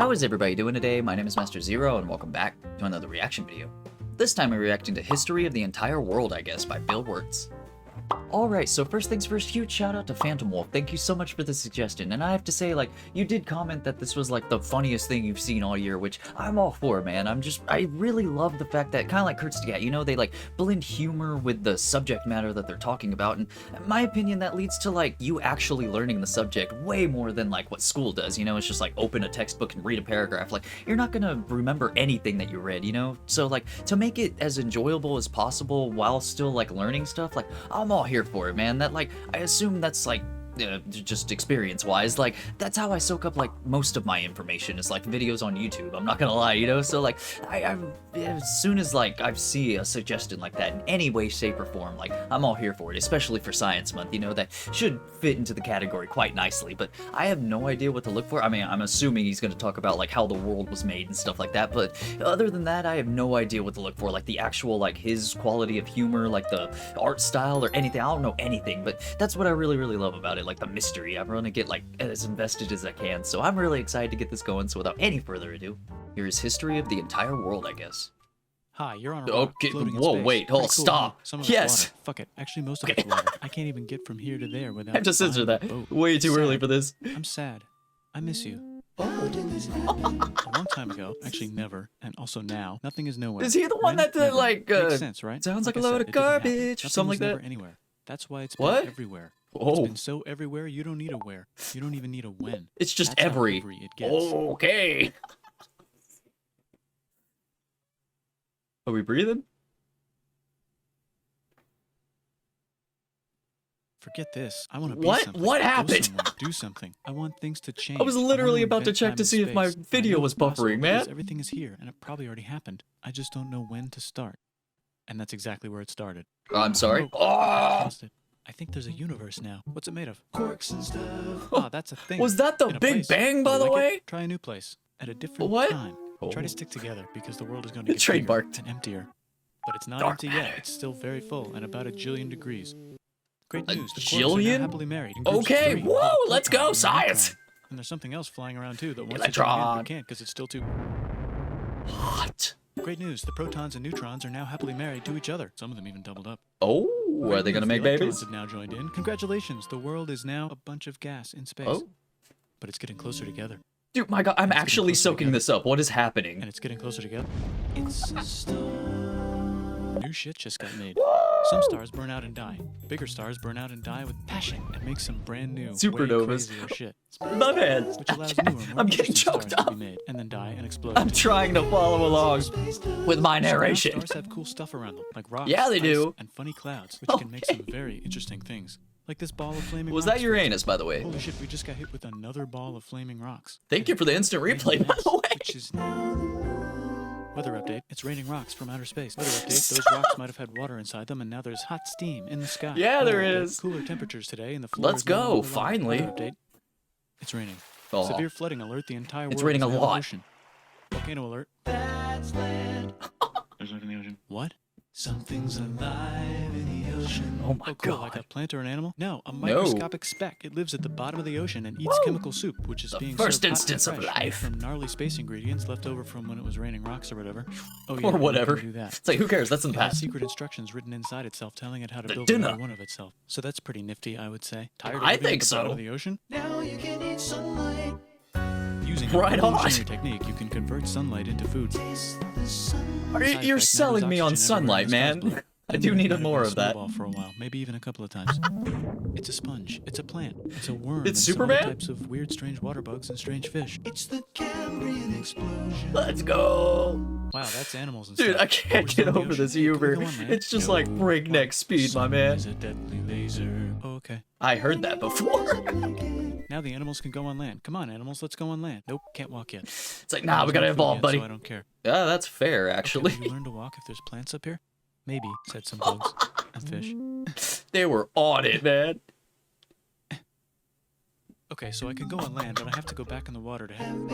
How is everybody doing today? My name is Master Zero, and welcome back to another reaction video. This time we're reacting to History of the Entire World, I guess, by Bill Wurtz. Alright, so first things first, huge shout out to Phantom Wolf. Thank you so much for the suggestion. And I have to say, like, you did comment that this was like the funniest thing you've seen all year, which I'm all for, man. I really love the fact that, kind of like Kurt's Gat, you know, they like blend humor with the subject matter that they're talking about. And in my opinion, that leads to like you actually learning the subject way more than like what school does, you know? It's just like open a textbook and read a paragraph. Like, you're not gonna remember anything that you read, you know? So like, to make it as enjoyable as possible while still like learning stuff, like, I'm all here for it, man. That like, I assume that's like just experience-wise, like, that's how I soak up like most of my information is like videos on YouTube. I'm not gonna lie, you know. So like, I'm as soon as like I see a suggestion like that in any way, shape, or form, like, I'm all here for it. Especially for Science Month, you know, that should fit into the category quite nicely. But I have no idea what to look for. I mean, I'm assuming he's gonna talk about like how the world was made and stuff like that. But other than that, I have no idea what to look for. Like the actual like his quality of humor, like the art style or anything. I don't know anything, but that's what I really love about it. Like the mystery. I'm gonna get like as invested as I can, so I'm really excited to get this going. So without any further ado, here is History of the Entire World, I guess. Hi, you're on a rock, okay. floating in Whoa, space. wait, hold, Pretty cool, stop. huh? Some of Yes. it's water. Fuck it. Actually, most of it's water. I can't even get from here to there without. I have to censor flying that. a boat. Way too early for this. I'm sad. I miss you. A long time ago, actually never, and also now, nothing is nowhere. Is he the one When? that Never. like Makes sense, right? sounds like a I load said, of it didn't happen. garbage or Nothing something was like never that? anywhere. That's why it's What? been everywhere. It's Oh, been so everywhere, you don't need a where. You don't even need a when. it's just That's how every. it gets. Okay. Are we breathing? Forget this. I want to be What? something. What Go happened? somewhere. Do something. I want things to change. I was literally about to invent check time to and see if my space. I video know was it's possible buffering, because man. Everything is here, and it probably already happened. I just don't know when to start. And that's exactly where it started. I'm sorry. Oh, I Oh, paused it. I think there's a universe now. What's it made of? Quarks and stuff. Ah, that's a thing. was that the In a Big place. Bang, by Oh, the like it? way? Try a new place at a different What? time. Oh. Try to stick together because the world is going to get Trademarked. bigger and emptier. But it's not Dark empty matter. yet. It's still very full and about 1,000,000,000 degrees. Great A news. The quarks are now jillion? happily married. in groups of Okay, 3, whoa, called a let's proton go, and a science. neutron. And there's something else flying around too that wants Electron. to join in but can't because it's still too. What? Great news. The protons and neutrons are now happily married to each other. Some of them even doubled up. Oh, are they Great gonna news, make the electrons babies? have now joined in. Congratulations. The world is now a bunch of gas in space. Oh, But it's getting closer together. dude, my God, I'm It's getting actually closer soaking together. this up. What is happening? And it's getting closer together. It's a star. New shit just got made. Some stars burn out and die. Bigger stars burn out and die with passion and make some brand new, Supernovas. way crazier shit. My man. Which allows newer, more I'm getting interesting choked stars to up. be made and then die and explode. I'm trying to follow along with my So now narration. stars have cool stuff around them, like rocks, Yeah, they ice, do. and funny clouds, which can make some very interesting things. Like this ball of flaming Was rocks. that for Uranus, by the way? Holy shit, we just got hit with another ball of flaming rocks. Thank you for the instant replay, by the way. Which is weather update. It's raining rocks from outer space. Weather update. Those rocks might have had water inside them, and now there's hot steam in the sky. Yeah, there Weather update, is. Cooler temperatures today, and the floor Let's is no go, longer warm. finally. Weather update. It's raining. Oh. Severe flooding alert. The entire world. It's raining is a now lot. Ocean. Volcano alert. That's land. There's life in the ocean. What? Something's alive in the ocean. Oh my Oh, cool. God. Like a plant or an animal? No, a microscopic speck. It lives at the bottom of the ocean and eats chemical soup, which is The being first served hot and instance of fresh, made life. from gnarly space ingredients left over from when it was raining rocks or whatever. Oh, yeah, Or you whatever. can do that. It's like, who cares? That's in It the has past. secret instructions written inside itself telling it how to The build dinner. another one of itself. So that's pretty nifty, I would say. Tired of I living think at the bottom so. of the ocean? Now you can eat sunlight. Using Right a on. revolutionary technique, you can convert sunlight into food. You're Side effect, selling now me there's on oxygen sunlight, everywhere in the man. cosmos. I do need Might have more been of that. snowball for a while, maybe even a couple of times. It's a sponge. It's a plant. It's a worm. It's and some Superman? other types of weird, strange water bugs and strange fish. It's the Cambrian explosion. Let's go. Wow, that's animals and Dude, stuff. I can't We're get still in the over this ocean. Can we humor. go on land? It's just like No. breakneck speed, my man. Is a deadly laser. Oh, okay. I heard that before. Now the animals can go on land. Come on, animals, let's go on land. Nope, can't walk yet. It's like, nah, we gotta There's no food evolve, yet, buddy. So I don't care. Yeah, that's fair, Okay, actually. will you learn to walk if there's plants up here? Maybe, said some bugs and fish. They were on it, man. Okay, so I can go on land, but I have to go back in the water to head.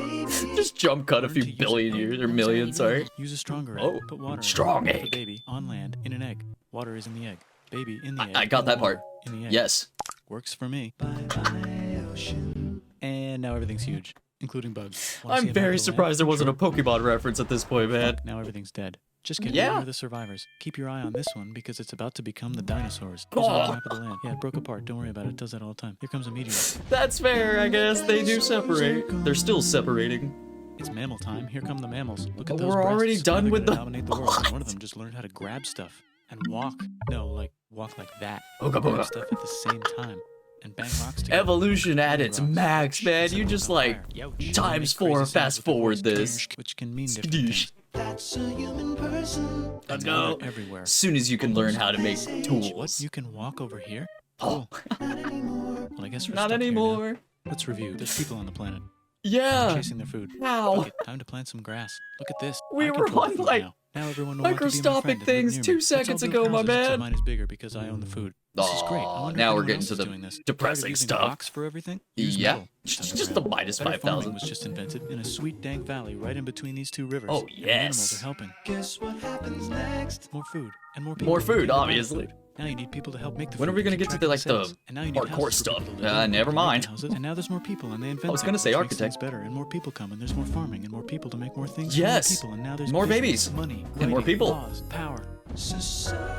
Just jump cut a Learn few to use billion an egg. years or million, sorry. Use a stronger egg. Oh, Put water strong in it. Put egg. the baby on land in an egg. Water is in the egg. Baby in the egg. I got in that water, part. In the egg. Yes. Works for me. Bye bye ocean. And now everything's huge. including bugs. Wanna see I'm a map very of the land? surprised there wasn't a Sure. Pokemon reference at this point, man. Fuck, now everything's dead. Just kidding. Yeah. Where are the survivors? Keep your eye on this one because it's about to become the dinosaurs. Here's a map of the land. Yeah, it broke apart. Don't worry about it. It does that all the time. Here comes a meteor. That's fair, I guess. They do separate. They're still separating. It's mammal time. Here come the mammals. Look Oh, at those we're already breasts. done Now they're with gonna the- dominate the world. And one of them just learned how to grab stuff and walk. No, like walk like that. Ooga Grab booga. stuff at the same time and bang rocks together. Evolution at Bang its rocks. max, man. Set You them just on like fire. Youch. times They make 4 crazy sounds fast with their forward voice, this. which can mean different Skadoosh. things. That's a human person. Let's And now go. they're everywhere. As soon as you can learn how to make What? tools. You can walk over here? Oh, Not anymore. Well, I guess we're not stuck here now. anymore. Let's review. There's people on the planet. Yeah. Chasing their food. How? Okay, time to plant some grass. Look at this. We I were control the on, food like, now. Now everyone will want to be my microscopic friend and live things near 2 me. Let's all seconds build ago, my houses so man. mine is bigger because I own the food. This is great. I Aw, wonder if now we're anyone getting else to is the doing this. depressing Tired of using stuff. rocks for everything? Use Yeah. metal. Just the minus Better 5,000. farming was just invented in a sweet dank valley right in between these two rivers. Oh, And the yes. animals are helping. Guess what happens next? More food and more people. More who food, can buy obviously. food. Now you need people to help make the When food. are we gonna keep get to track the, of like, the sales. And now you need hardcore houses for stuff? people to live in. Never They make mind. houses, and now there's more people, and they invent was gonna things, say which makes architect. things better, and more people come, and there's more farming, and more people to make more things. Yes. And more people, and now there's More business, babies. money, And more writing, people. laws, power.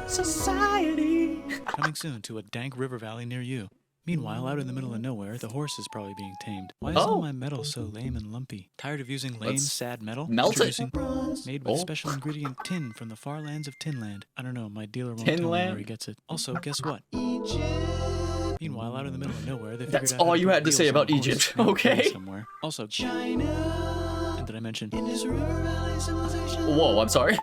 Society. Coming soon to a dank river valley near you. Meanwhile, out in the middle of nowhere, the horse is probably being tamed. Why is Oh. all my metal so lame and lumpy? Tired of using lame, Let's sad metal? melt it. Introducing made with Oh. special ingredient tin from the far lands of Tinland. I don't know, my dealer won't Tin tell me land? where he gets it. Also, guess what? Meanwhile, out in the middle of nowhere, they That's figured out how all to you put had to say wheels on about a horse Egypt, and a okay? train somewhere. Also, China. and did I mention? Indus River Valley civilization. Whoa, I'm sorry.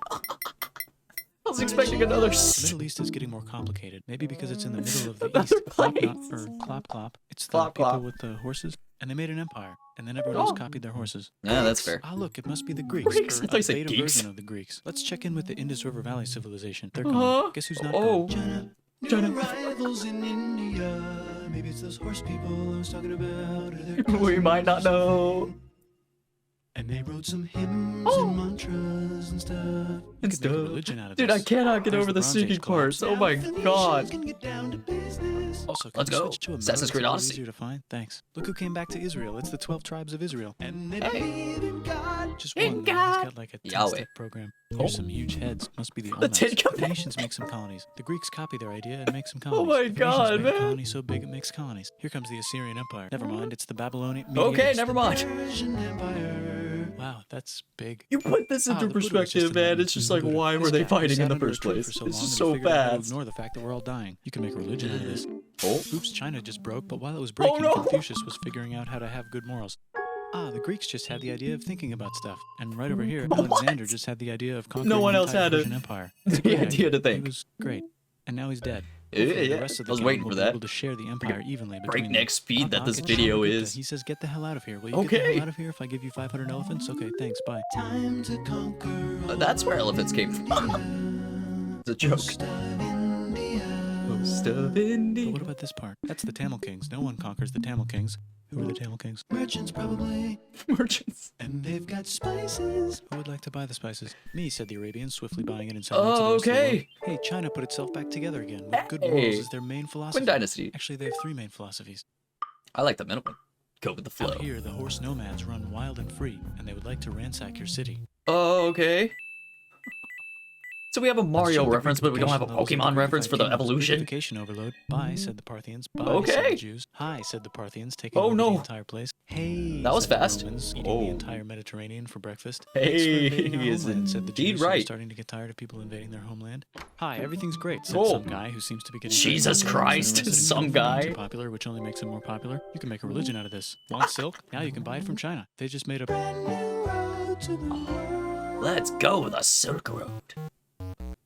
I was expecting another. The Middle East is getting more complicated. Maybe because it's in the middle of the Another East. Clop, not, place. or clop clop. It's the Clop, people clop. with the horses. And they made an empire. And then everyone else Oh. copied their horses. Yeah, that's fair. Ah, look, it must be the Greeks. Greeks? Or I thought you a said beta geeks. version of the Greeks. Let's check in with the Indus River Valley civilization. They're Uh-huh. gone. Guess who's not Oh. gone? China. New arrivals in India. Maybe it's those horse people I was talking about. Or their We might not know. And they wrote some hymns Oh. and mantras and stuff. And Make a stuff. religion out of Dude, this. I cannot get There's over the Bronze Age singing collapse. parts. Oh my Phoenicians god. can get down to business. Also, can Let's you go. switch to a Assassin's metal? Creed It's a little Odyssey. easier to find. Thanks. Look who came back to Israel. It's the 12 tribes of Israel. And they Hey. believe in God. Just In one. though. God. He's got like a Yahweh. 10-step program. Oh. Here's some huge heads. Must be the The Olmecs. Ten The Commandments. Phoenicians make some colonies. The Greeks copy their idea and make some colonies. my The Phoenicians God, make man. a colony so big it makes colonies. Here comes the Assyrian Empire. Never mind, it's the Babylonian. Okay, Median- never mind. Persian Empire. Wow, that's big. You put this Ah, into the Buddha was perspective, just man. another It's just like, Buddha. why This were they guy fighting in sat the under a first tree place? for so It's long just that so he figured out how to fast. Ignore the fact that we're all dying. You can make a religion out of this. Oh, Oops, China just broke, but while it was breaking, no. Confucius was figuring out how to have good morals. Ah, the Greeks just had the idea of thinking about stuff. And right over here, What? Alexander just had the idea of conquering No one the else entire had it. Persian Empire. It's a The great idea to He think. was great. And now he's dead. Yeah, Hopefully yeah. The rest of I the was gang waiting will for be that. able to share the empire evenly between them. breakneck speed that Knock, this knock, it's video Shambhala. is. He says, get the hell out of here. Will you get the Okay. hell out of here if I give you 500 elephants? Okay, thanks, bye. Time to conquer all That's where elephants came from. It's a joke. most of India. Most of But India. what about this part? That's the Tamil Kings. No one conquers the Tamil Kings. Who are the Tamil Kings? Merchants probably. Merchants. And they've got spices. Who would like to buy the spices? Me, said the Arabians, swiftly buying it and selling it to the Oh, rest of the world. okay. Hey, China put itself back together again, with good Hey. morals as their main philosophy. Quinn Dynasty. Actually, they have 3 main philosophies. I like the middle one. Go with the flow. Out here, the horse nomads run wild and free, and they would like to ransack your city. Oh, okay. So we have a Let's Mario check the reference, but we don't have a Greekification levels of Pokemon the reference for the Greekified kingdoms. evolution. Greekification overload. Bye, said the Parthians. Bye, Okay. said the Jews. Hi, said the Parthians, taking Oh, over no. the entire place. Hey, That was said the fast. Romans, eating Oh. the entire Mediterranean for breakfast. Hey, Thanks for invading our he is homeland, said the indeed Jews, who were right. starting to get tired of people invading their homeland. Hi, everything's great, said Oh. some guy who seems to be getting Jesus very Christ, interested in some becoming guy. too popular, which only makes him more popular. You can make a religion out of this. Want silk? Now you can buy it from China. They just made a Road to the world. Let's go the Silk Road.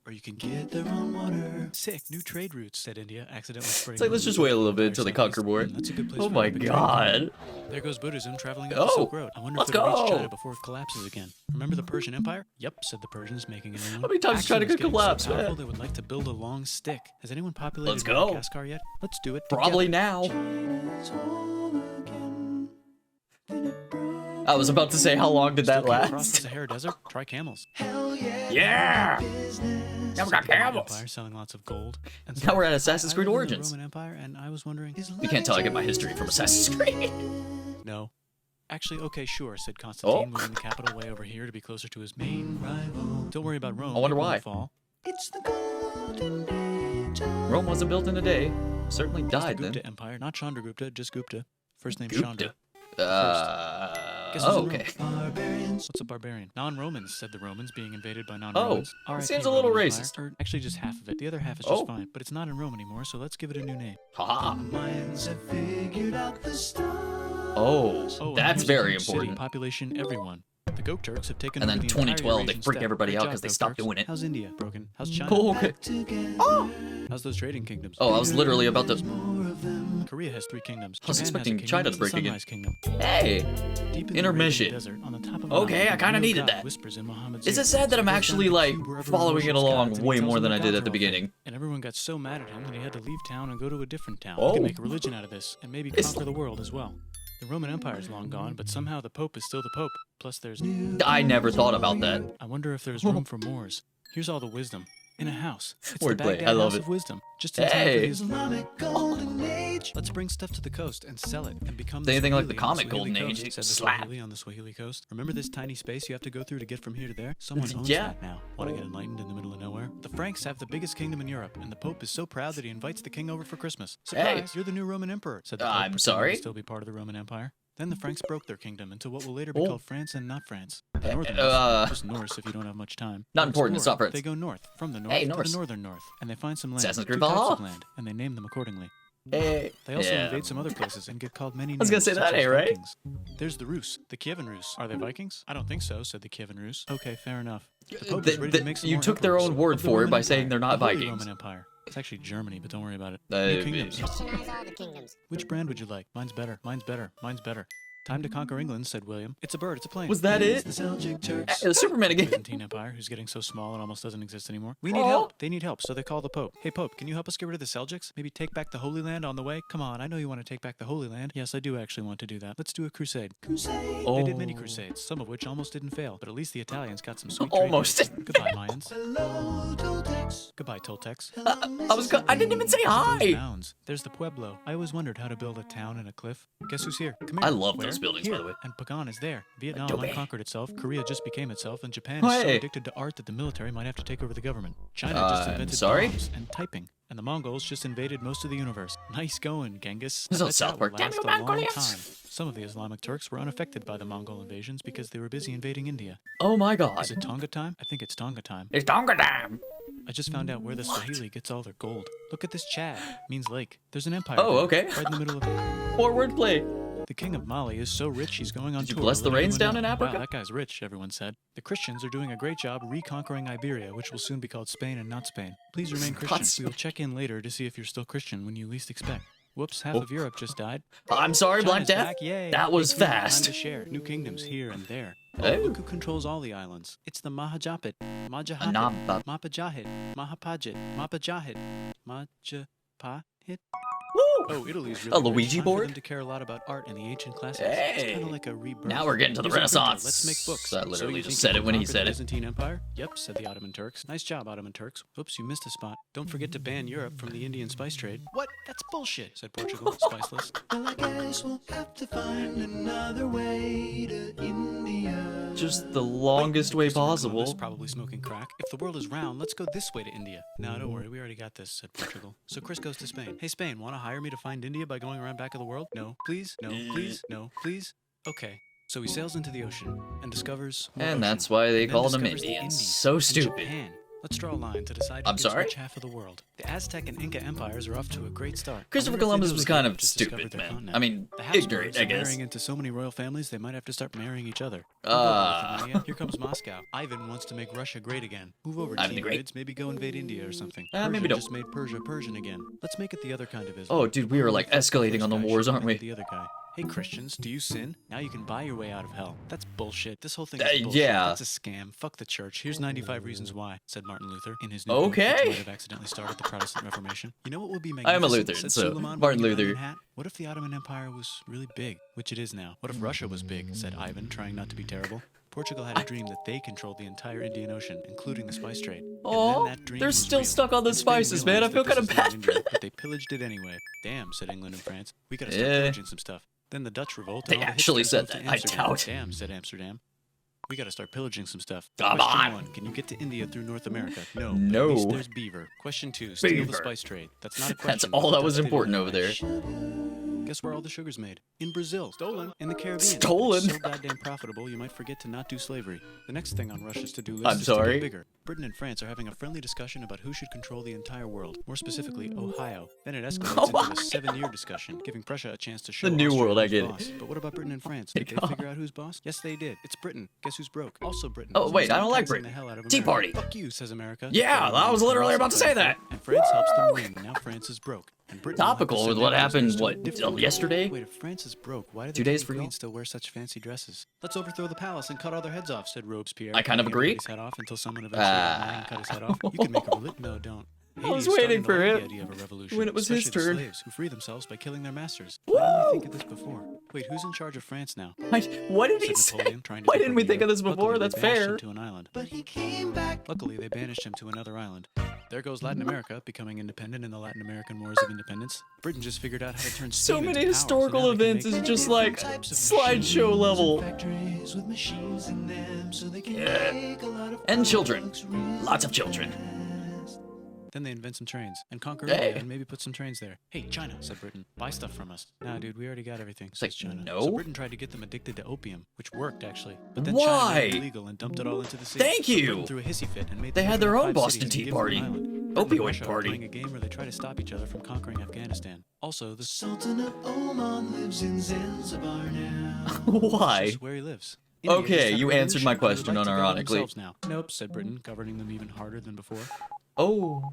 or you can Get their own water. sick new trade routes, said India, accidentally spreading. It's like, let's the just wait a little bit entire until they southeast. conquer more. That's a good place Oh for my a big trade. god. There goes Buddhism traveling up Oh, the Silk Road. I wonder let's if it'll reach go. China before it collapses again. Remember the Persian Empire? Yep, said the Persians, making a new one. How many times Actually, China it's could getting collapse, so powerful man? they would like to build a long stick. Has anyone populated Let's go. Madagascar yet? Let's do it. Probably together. now. China's home again. Then it broke. I was about to say, how long did that Still can't cross the last? Sahara Desert? Try camels. Hell yeah. Yeah! Business. Now we got The Roman camels. Empire selling lots of gold. And Now we're at I Assassin's Creed lived in the Origins. Roman Empire, and I was wondering. You can't tell I get my history from Assassin's Creed. No. Actually, okay, sure, said Constantine, moving the capital way over here to be closer to his main rival. Don't worry about Rome. I wonder it won't why. Fall. It's the golden age of Rome wasn't built in a day. Certainly It's the died Gupta then. Empire, not Chandragupta, just Gupta. First name Gupta. Chandra. Guess who's Oh, in Rome? okay. barbarians. What's a barbarian? Non-Romans, said the Romans, being invaded by non-Romans. Oh, RIP seems a little Roman racist. Empire. Or actually, just half of it. The other half is Oh. just fine. But it's not in Rome anymore, so let's give it a new name. Haha. Minds have figured out the stars. Oh, Oh, and that's here's a very huge city, important. population, everyone. The Goat Turks have taken And over then the entire 2012, they Eurasian freak steppe. everybody Great out job, 'cause they Goat stopped Turks. doing it. How's India? Broken. How's China? Oh, okay. How's those trading kingdoms? Oh, I was literally about to. More of them. Korea has 3 kingdoms. I was Japan has a expecting kingdom, China to it's the break again. Sunrise Kingdom. Hey! Deep in the Intermission. Arabian desert, on the top of Okay, Mount, I kinda the needed God that. whispers in Muhammad's Is ear. it sad that I'm He goes down actually, to like, cube wherever he following it worships along gods, and he way tells more them than the I did gods at the are all fake. beginning? And everyone got so mad at him that he had to leave town and go to a different town. Oh. He could make a religion out of this, and maybe It's- conquer the world as well. The Roman Empire is long gone, but somehow the Pope is still the Pope. Plus there's... I never thought about that. I wonder if there's room for Moors. Here's all the wisdom. In a house. It's the Wordplay, Baghdad I love House it. of Wisdom. Just in time for Hey. the Islamic golden age. Let's bring stuff to the coast and sell it and become Say anything like the Swahili on comic Swahili Golden coast, Age, said the slap. Swahili on the Swahili coast. Remember this tiny space you have to go through to get from here to there? Someone owns Yeah. that now. Want to get enlightened in the middle of nowhere? The Franks have the biggest kingdom in Europe, and the Pope is so proud that he invites the king over for Christmas. Surprise! You're the new Roman emperor, said the Pope. I'm pretending sorry? to still be part of the Roman Empire. Then the Franks broke their kingdom into what will later be Oh. called France and not France. The Northerners, just Norse if you don't have much time. Not They important, it's explore. not France. They go north, from the north Hey, to Norse. the northern north, and they find some land. Assassin's Creed 2 types Valhalla. of land, and they name them accordingly. Hey. They also Yeah. invade some other places and get called many names. was gonna say such that as ain't right. Vikings. There's the Rus, the Kievan Rus. Are they Vikings? I don't think so, said the Kievan Rus. Okay, fair enough. The Pope is ready to make some You more took their emperors own word of the for it Roman by saying Empire, they're not the Holy Vikings. Roman Empire. It's actually Germany, but don't worry about it. Uh, New kingdoms. Christianize all the kingdoms. Which brand would you like? Mine's better. Mine's better. Mine's better. Time to conquer England, said William. It's a bird. It's a plane. Was that it? The Seljuk Turks. Superman again. Byzantine Empire, who's getting so small it almost doesn't exist anymore. We need Oh. help. They need help, so they call the Pope. Hey, Pope, can you help us get rid of the Seljuks? Maybe take back the Holy Land on the way? Come on, I know you want to take back the Holy Land. Yes, I do actually want to do that. Let's do a crusade. Crusade. They did many Oh. crusades, some of which almost didn't fail, but at least the Italians got some sweet trade Almost deals. didn't Goodbye, Mayans. Hello, Toltecs. Goodbye, Toltecs. I didn't even say Those hi. mounds. There's the Pueblo. I always wondered how to build a town in a cliff. Guess who's here? Come here. I love Where? those buildings, Here. by the way. And Pagan is there. Vietnam Adobe. unconquered itself. Korea just became itself, and Japan is so Hey. addicted to art that the military might have to take over the government. China just I'm invented sorry? bombs and typing. And the Mongols just invaded most of the universe. Nice going, Genghis. This is I all bet South that will Park. Damn last you, a long Mongolia. time. Some of the Islamic Turks were unaffected by the Mongol invasions because they were busy invading India. Oh my god. Is it Tonga time? I think it's Tonga time. It's Tonga time. I just found out where the Swahili gets all their gold. Look at this Chad. Means lake. There's an empire. Oh, there, okay. Right in the middle of it. More wordplay. The king of Mali is so rich he's going on Did you tour. bless to the let rains everyone down know. in Africa? Wow, that guy's rich, everyone said. The Christians are doing a great job reconquering Iberia, which will soon be called Spain and not Spain. Please remain Christian. Spain. We will check in later to see if you're still Christian when you least expect. Whoops, half Oh. of Europe just died. I'm sorry, Black China's Death. back, yay. That was Hey, Queen, fast. Time to share. New kingdoms here and there. Oh. Look who controls all the islands. It's the Mahajapit. Majahapit. Anamba. Mapajahit. Mahapajit. Mapajahit. Majapahit. Woo! Oh, Italy's A really rich. Luigi Time for board? them to care a lot about art and the ancient classics. Hey. It's kind of like a rebirth. Now we're getting to the Here's a printer. Renaissance. Let's make books. I literally you just think said you it when he conquered said the it. Byzantine Empire? Yep, said the Ottoman Turks. Nice job, Ottoman Turks. Oops, you missed a spot. Don't forget to ban Europe from the Indian spice trade. What? That's bullshit, said Portugal, spiceless. Well, I guess we'll have to find another way to India. Just the longest way Christopher possible. Columbus, probably smoking crack. If the world is round, let's go this way to India. No, don't worry, we already got this, said Portugal. So Chris goes to Spain. Hey, Spain, want to hire me to find India by going around back of the world? No, please, no, please, no, please. Okay. So he sails into the ocean and discovers more And ocean, that's why they and then called them discovers the Indians. Indies So and stupid. Japan. Let's draw a line to decide who I'm gets sorry? which half of the world. The Aztec and Inca empires are off to a great start. I Christopher wonder if they Columbus know was the kind of Europeans just discovered stupid, their man. continent. I mean, The ignorant, Habsburgs I are guess. marrying into so many royal families, they might have to start marrying each other. Here comes Moscow. Ivan wants to make Russia great again. Move over, Ivan the teen Great? kids. Maybe go invade India or something. Maybe Persia don't. just made Persia Persian again. Let's make it the other kind of Islam. Oh, dude, we were like escalating on the First guy wars, should aren't make we? it The other guy. Hey Christians, do you sin? Now you can buy your way out of hell. That's bullshit. This whole thing is bullshit. yeah. That's a scam. Fuck the church. Here's 95 reasons why, said Martin Luther in his new Okay. book, which might have accidentally started the Protestant Reformation. You know what would be I am a magnificent? Lutheran, said so Suleiman Martin wearing an Luther. onion hat. What if the Ottoman Empire was really big, which it is now? What if Russia was big, said Ivan, trying not to be terrible. Portugal had a dream that they controlled the entire Indian Ocean, including the spice trade. And Oh, then that dream they're was still real. stuck on the And Spain spices, man. I realized feel that kind of this is not bad India, for but they pillaged it anyway. Damn, said England and France. We gotta start Yeah. pillaging some stuff. Then the Dutch revolt. They and all the actually hipsters said moved to that. I Amsterdam. doubt. Damn, said Amsterdam. We gotta start pillaging some stuff. Come Question on. 1. Can you get to India through North America? No. No. At least there's beaver. Question 2. Steal Beaver. the spice trade. That's not a That's question. all that was That's important stated over there. Guess where all the sugar's made? In Brazil. Stolen. In the Caribbean. Stolen? It's so goddamn profitable, you might forget to not do slavery. The next thing on Russia's to-do list I'm is sorry? to get bigger. Britain and France are having a friendly discussion about who should control the entire world. More specifically, Ohio. Then it escalates into a 7-year discussion, giving Prussia a chance to show The new Austria world, I who's get it. boss. But what about Britain and France? Hey, Did they God. figure out who's boss? Yes, they did. It's Britain. Guess who's broke? Also Britain. Oh, So wait, I stop don't like taxing Britain. the hell out of Tea America. Party. Fuck you, says America. Yeah, I was literally about to say that. And France helps them win. Now France is broke. And Britain will have to Topical with send what their happened, prisoners to a what, different yesterday? Wait, if France is broke, why do 2 the days king for and you? queen still wear such fancy dresses? Let's overthrow the palace and cut all their heads off, said Robespierre. I kind of He agree. cut his head off until someone eventually got mad and cut his head off. You can make a religion. No, don't. I was Haiti is waiting starting to for like him the idea of a revolution, when it was his especially the turn. slaves who free themselves by killing their masters. Why didn't we think of this before? Wait, who's in charge of France now? What did he Said say? Napoleon, trying to Why take didn't we over think of Europe. this before? Luckily, That's they banished fair. him to an island. But he came back. Luckily, they banished him to another island. There goes Latin America, becoming independent in the Latin American Wars of Independence. Britain just figured out how to turn So steam many into power, historical now they can events make is just like Types of slideshow machines level. and factories with machines in them so they can Yeah. make a lot of And children. products real Lots of children. fast. Then they invent some trains and conquer Hey. India and maybe put some trains there. Hey, China, said Britain, buy stuff from us. Nah, dude, we already got everything, says like, China. no? So Britain tried to get them addicted to opium, which worked actually. But then Why? China made it illegal and dumped it all into the sea. Thank So you. Britain threw a hissy fit and made They them had live their in own 5 Boston cities Tea and give them an Party. island. Britain and Opioid Russia are party. playing a game where they try to stop each other from conquering Afghanistan. Also, the Sultan of Oman lives in Zanzibar now. Why? just where he lives. India just Okay, had a you answered my revolution. They would question like to govern unironically. themselves now. Nope, said Britain, governing them even harder than before. Oh,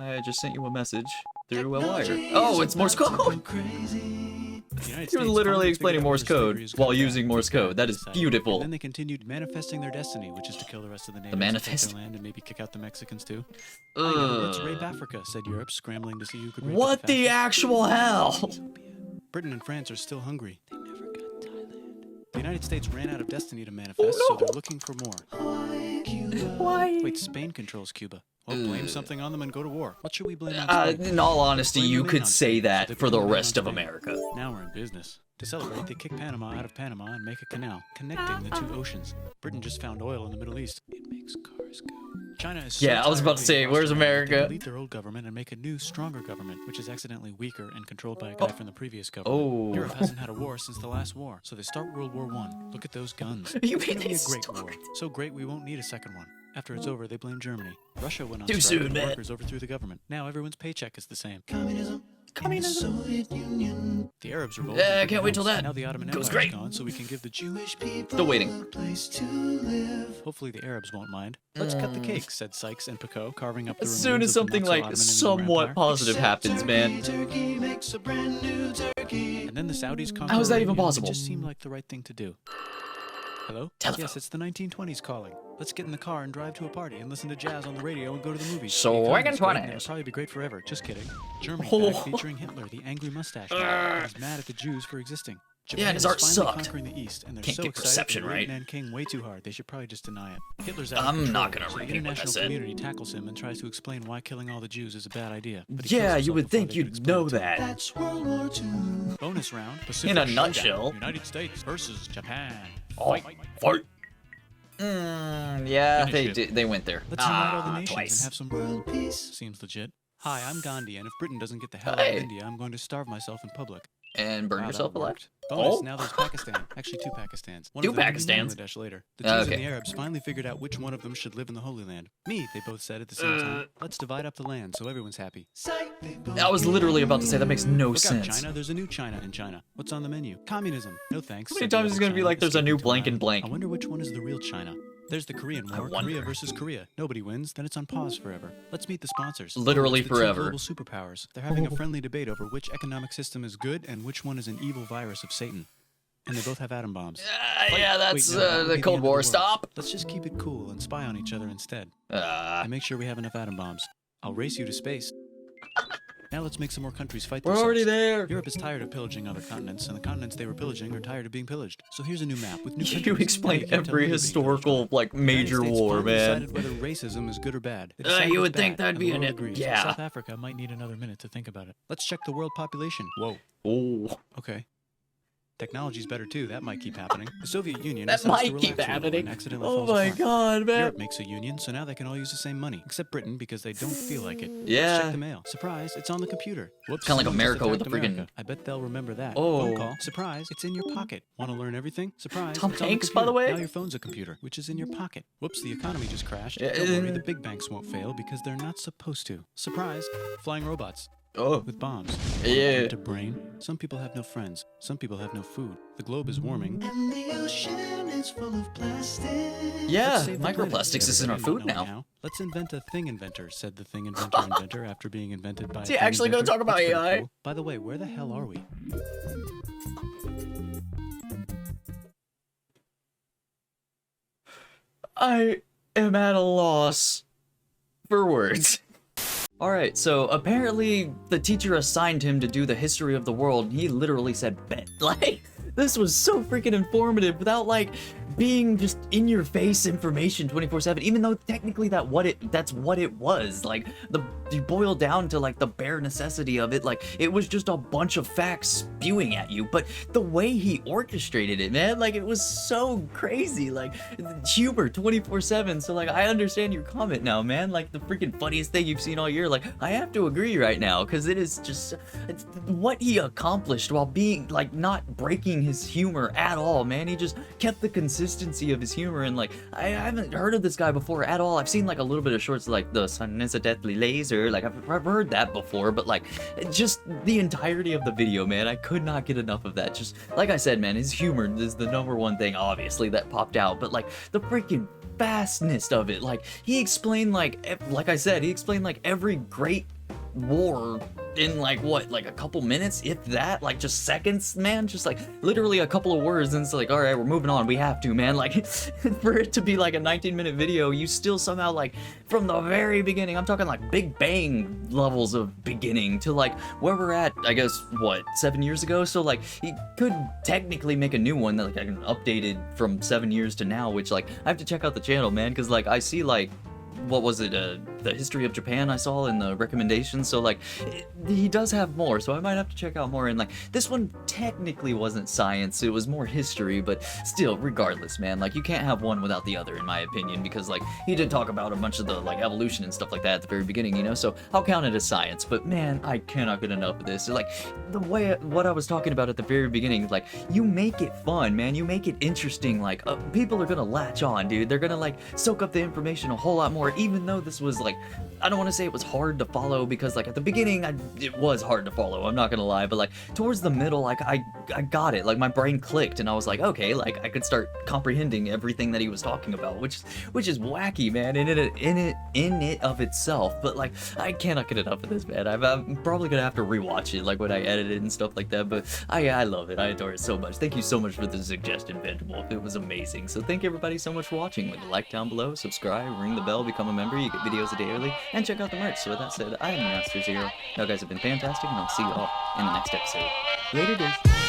I just sent you a message through a wire. Technology Oh, is it's Morse about to go code. crazy. The United He was States literally finally explaining figured out Morse whether slavery code is good while or bad. using Morse code. That is Decided. beautiful. And then they continued manifesting their destiny, which is to kill the rest of the natives, manifest. take their land, and maybe kick out the Mexicans too. I know, let's Ugh. rape Africa, said Europe, scrambling to see who could rape What it the fastest. actual hell? Britain and France are still hungry. They never got Thailand. The United States ran out of destiny to manifest, Oh, so no. they're looking for more. Why, Cuba? Why? Wait, Spain controls Cuba. Well, blame something on them and go to war. What should we blame on Spain? In all honesty, Blame you the men could on say Spain, so that they for put the the men rest on of Spain. America. Now we're in business. To celebrate, they kick Panama out of Panama and make a canal, connecting the two oceans. Britain just found oil in the Middle East. It makes cars go. China is so Yeah, I was tired about of to being say, bossed where's around that they America? delete their old government and make a new, stronger government, which is accidentally weaker and controlled by a guy from the previous government. Oh. Europe hasn't had a war since the last war, so they start World War I. Look at those guns. You It's mean gonna be they a great start? war. So great we won't need a second one. After it's over, they blame Germany. Russia went on Too strike soon, and man. workers overthrew the government. Now everyone's paycheck is the same. Communism. Communism. In the Soviet Union. The Arabs revolt. Yeah, I and can't wait till rebels. that. Now the Ottoman Goes Empire's great. gone, so we can give the Jewish people Still waiting. a place to live. Hopefully the Arabs won't mind. Let's cut the cake, said Sykes and Picot, carving up the As soon remains as of the something not so like Ottoman Inland somewhat Empire. positive happens, man. Turkey makes a brand new turkey. And then the Saudis conquer How is that even Arabia. possible? It just seemed like the right thing to do. Hello? Telephone. Yes, it's the 1920s calling. Let's get in the car and drive to a party and listen to jazz on the radio and go to the movies. Swingin' The economy's great and 20s. It'll probably be great forever. Just kidding. Germany Oh. back featuring Hitler, the angry mustache man. He's mad at the Jews for existing. Japan and his is art finally sucked. conquering the East, and they're Can't so get excited perception they rate right. Nanking way too hard. They should probably just deny it. Hitler's out of I'm control, not gonna so the repeat what I international said. community tackles him and tries to explain why killing all the Jews is a bad idea. But he kills Yeah, you himself would before think they can you'd explain know it to him. that. That's World War II. Bonus round. Pacific In a Showdown. nutshell. United States versus Japan. Oh, Fight. fight. Yeah, Finish it. they went there. Let's unite all the nations and Twice. have some World peace. Seems legit. Hi, I'm Gandhi, and if Britain doesn't get the hell out Hey. of India, I'm going to starve myself in public. And burn Wow, yourself that alive. worked. Bonus, Oh. now there's Pakistan. Actually, two Pakistans. One Two of them will be Pakistans? Bangladesh later. The Jews Okay. and the Arabs finally figured out which one of them should live in the Holy Land. Me, they both said at the same time. Let's divide up the land so everyone's happy. Sight, they both I was literally about to say that makes no Look sense. out, China. There's a new China in China. What's on the menu? Communism. No thanks. How many said the times is other it gonna be China, like there's a new escaping to blank an and blank? island. I wonder which one is the real China. There's the Korean War, wonder. Korea versus Korea. Nobody wins, then it's on pause forever. Let's meet the sponsors. Literally It's the two forever. global superpowers. They're having a friendly debate over which economic system is good and which one is an evil virus of Satan. And they both have atom bombs. Yeah, that's Wait, no, that would the be Cold end of the War. world. Stop. Let's just keep it cool and spy on each other instead. And make sure we have enough atom bombs. I'll race you to space. Now let's make some more countries fight We're themselves. already there. Europe is tired of pillaging other continents, and the continents they were pillaging are tired of being pillaged. So here's a new map with new countries. You Now explained can't tell every who they're being historical, pillaged like, by. The United major States war, finally man. decided whether racism is good or bad. They You decided would it's think bad, that'd and be the world an- agrees. yeah. South Africa might need another minute to think about it. Let's check the world population. Whoa. Oh. Okay. Technology's better too. That might keep happening. The Soviet Union That decides to might keep relax a little happening. and accidentally Oh falls my apart. god, man. Europe makes a union, so now they can all use the same money, except Britain because they don't feel like it. Yeah. Let's check the mail. Surprise, it's on the computer. Whoops. Kinda like someone just America with attacked the friggin- America. I bet they'll remember that. Oh. Phone call. Surprise, it's in your pocket. Want to learn everything? Surprise, Tom it's on the Hanks, by the computer. way? Now your phone's a computer, which is in your pocket. Whoops, the economy just crashed. Yeah, Don't worry, the big banks won't fail because they're not supposed to. Surprise, flying robots. Oh. With bombs. Yeah. To brain. Some people have no friends. Some people have no food. The globe is warming. And the ocean is full of plastic. Yeah, Let's save the planet, microplastics is in our everybody, food not knowing now. how. Let's invent a thing inventor, said the thing inventor after being invented by Is a he thing actually gonna inventor. talk about That's pretty AI? cool. By the way, where the hell are we? I am at a loss for words. Alright, so apparently the teacher assigned him to do the history of the world, and he literally said, bet. Like, this was so freaking informative without, like, being just in your face information 24/7, even though technically that's what it was. Like, you boil down to like the bare necessity of it, like it was just a bunch of facts spewing at you, but the way he orchestrated it, man, like it was so crazy, like humor 24/7. So like I understand your comment now, man, like the freaking funniest thing you've seen all year. Like I have to agree right now, because it is just what he accomplished while being like not breaking his humor at all, man. He just kept the consistency of his humor, and like I haven't heard of this guy before at all. I've seen like a little bit of shorts like the sun is a deathly laser, like I've heard that before, but like just the entirety of the video, man, I could not get enough of that. Just like I said, man, his humor is the #1 thing obviously that popped out, but like the freaking vastness of it, like he explained like I said, he explained like every great war in like what, like a couple minutes, if that, like just seconds, man, just like literally a couple of words, and it's like, all right, we're moving on, we have to, man. Like for it to be like a 19-minute video, you still somehow like from the very beginning, I'm talking like Big Bang levels of beginning to like where we're at, I guess what, 7 years ago. So like he could technically make a new one that like I can updated from 7 years to now, which like I have to check out the channel, man, because like I see like what was it, the history of Japan I saw in the recommendations, so like he does have more, so I might have to check out more. And like this one technically wasn't science, it was more history, but still, regardless, man, like you can't have one without the other in my opinion, because like he did talk about a bunch of the like evolution and stuff like that at the very beginning, you know, so I'll count it as science. But man, I cannot get enough of this. Like the way what I was talking about at the very beginning, like you make it fun, man, you make it interesting, like people are gonna latch on, dude, they're gonna like soak up the information a whole lot more. Even though this was like, I don't want to say it was hard to follow, because like at the beginning it was hard to follow, I'm not gonna lie, but like towards the middle, like I got it, like my brain clicked, and I was like, okay, like I could start comprehending everything that he was talking about, which is wacky, man, in it of itself. But like I cannot get enough of this, man. I'm probably gonna have to rewatch it like when I edit it and stuff like that, but I love it, I adore it so much. Thank you so much for the suggestion, Ventimore. It was amazing. So thank everybody so much for watching. Leave a like down below, subscribe, ring the bell, become a member, you get videos a day early, and check out the merch. So with that said, I am Master Zero. Y'all guys have been fantastic, and I'll see you all in the next episode. Later, dudes.